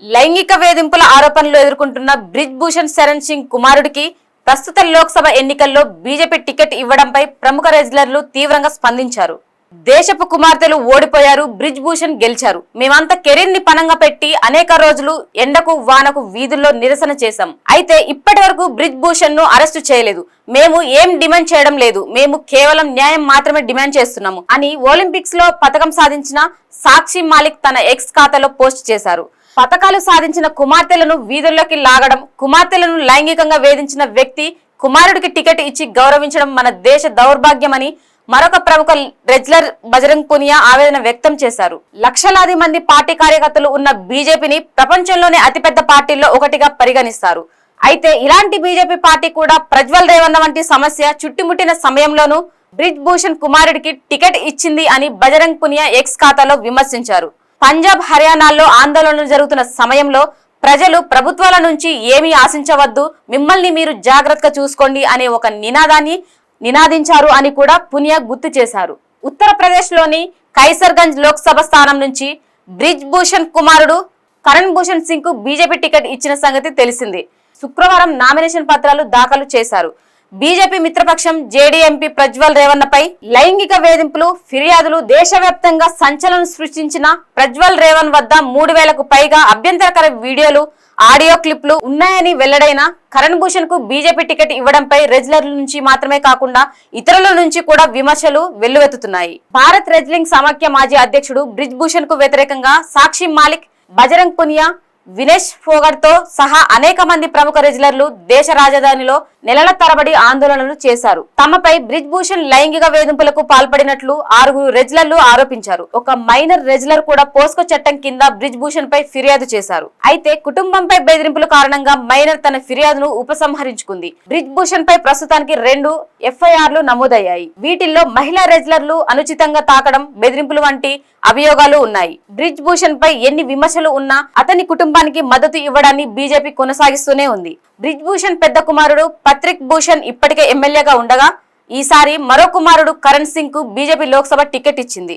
లైంగిక వేధింపుల ఆరోపణలు ఎదుర్కొంటున్న బ్రిజ్ భూషణ్ శరణ్ సింగ్ కుమారుడికి ప్రస్తుత లోక్సభ ఎన్నికల్లో బీజేపీ టికెట్ ఇవ్వడంపై ప్రముఖ రెజ్లర్లు తీవ్రంగా స్పందించారు. దేశపు కుమార్తెలు ఓడిపోయారు, బ్రిజ్ భూషణ్ గెలిచారు. మేమంతా కెరీర్ ని పనంగా పెట్టి అనేక రోజులు ఎండకు వానకు వీధుల్లో నిరసన చేశాం. అయితే ఇప్పటి వరకు బ్రిజ్ భూషణ్ ను అరెస్టు చేయలేదు. మేము ఏం డిమాండ్ చేయడం లేదు, మేము కేవలం న్యాయం మాత్రమే డిమాండ్ చేస్తున్నాము అని ఒలింపిక్స్ లో పతకం సాధించిన సాక్షి మాలిక్ తన ఎక్స్ ఖాతాలో పోస్ట్ చేశారు. పతకాలు సాధించిన కుమార్తెలను వీధుల్లోకి లాగడం, కుమార్తెలను లైంగికంగా వేధించిన వ్యక్తి కుమారుడికి టికెట్ ఇచ్చి గౌరవించడం మన దేశ దౌర్భాగ్యమని మరొక ప్రముఖ రెజ్లర్ బజరంగ్ పునియా ఆవేదన వ్యక్తం చేశారు. లక్షలాది మంది పార్టీ కార్యకర్తలు ఉన్న బీజేపీని ప్రపంచంలోనే అతిపెద్ద పార్టీల్లో ఒకటిగా పరిగణిస్తారు. అయితే ఇలాంటి బీజేపీ పార్టీ కూడా ప్రజ్వల్ రేవన్న వంటి సమస్య చుట్టుముట్టిన సమయంలోనూ బ్రిజ్ భూషణ్ కుమారుడికి టికెట్ ఇచ్చింది అని బజరంగ్ పునియా ఎక్స్ ఖాతాలో విమర్శించారు. పంజాబ్, హర్యానాల్లో ఆందోళనలు జరుగుతున్న సమయంలో ప్రజలు ప్రభుత్వాల నుంచి ఏమీ ఆశించవద్దు, మిమ్మల్ని మీరు జాగ్రత్తగా చూసుకోండి అనే ఒక నినాదించారు అని కూడా పునియా గుర్తు చేశారు. ఉత్తరప్రదేశ్ లోని కైసర్గంజ్ లోక్సభ స్థానం నుంచి బ్రిజ్ భూషణ్ కుమారుడు కరణ్ భూషణ్ సింగ్ కు బీజేపీ టికెట్ ఇచ్చిన సంగతి తెలిసింది. శుక్రవారం నామినేషన్ పత్రాలు దాఖలు చేశారు. బీజేపీ మిత్రపక్షం జేడీ ఎంపీ ప్రజ్వల్ రేవన్నపై లైంగిక వేధింపులు ఫిర్యాదులు దేశవ్యాప్తంగా సంచలనం సృష్టించిన ప్రజ్వల్ రేవన్ వద్ద 3000కు పైగా అభ్యంతరకర వీడియోలు, ఆడియో క్లిప్లు ఉన్నాయని వెల్లడైన కరణ్ భూషణ్ కు బీజేపీ టికెట్ ఇవ్వడంపై రెజ్లర్ల నుంచి మాత్రమే కాకుండా ఇతరుల నుంచి కూడా విమర్శలు వెల్లువెత్తుతున్నాయి. భారత్ రెజ్లింగ్ సమాఖ్య మాజీ అధ్యక్షుడు బ్రిజ్ భూషణ్ కు వ్యతిరేకంగా సాక్షి మాలిక్, బజరంగ్ పునియా, వినేష్ ఫోగట్ తో సహా అనేక మంది ప్రముఖ రెజ్లర్లు దేశ రాజధానిలో నెలల తరబడి ఆందోళనలు చేశారు. తమపై బ్రిజ్ భూషణ్ లైంగిక వేధింపులకు పాల్పడినట్లు 6 రెజ్లర్లు ఆరోపించారు. ఒక మైనర్ రెజ్లర్ కూడా పోస్కో చట్టం కింద బ్రిజ్ భూషణ్ పై ఫిర్యాదు చేశారు. అయితే కుటుంబంపై బెదిరింపుల కారణంగా మైనర్ తన ఫిర్యాదును ఉపసంహరించుకుంది. బ్రిజ్ భూషణ్ పై ప్రస్తుతానికి 2 ఎఫ్ఐఆర్లు నమోదయ్యాయి. వీటిల్లో మహిళా రెజ్లర్లు అనుచితంగా తాకడం, బెదిరింపులు వంటి అభియోగాలు ఉన్నాయి. బ్రిజ్ భూషణ్ పై ఎన్ని విమర్శలు ఉన్నా అతని కుటుంబానికి మద్దతు ఇవ్వడాన్ని బీజేపీ కొనసాగిస్తూనే ఉంది. బ్రిజ్ భూషణ్ పెద్ద కుమారుడు పత్రిక్ భూషణ్ ఇప్పటికే ఎమ్మెల్యేగా ఉండగా ఈసారి మరో కుమారుడు కరణ్ సింగ్ కు బీజేపీ లోక్సభ టికెట్ ఇచ్చింది.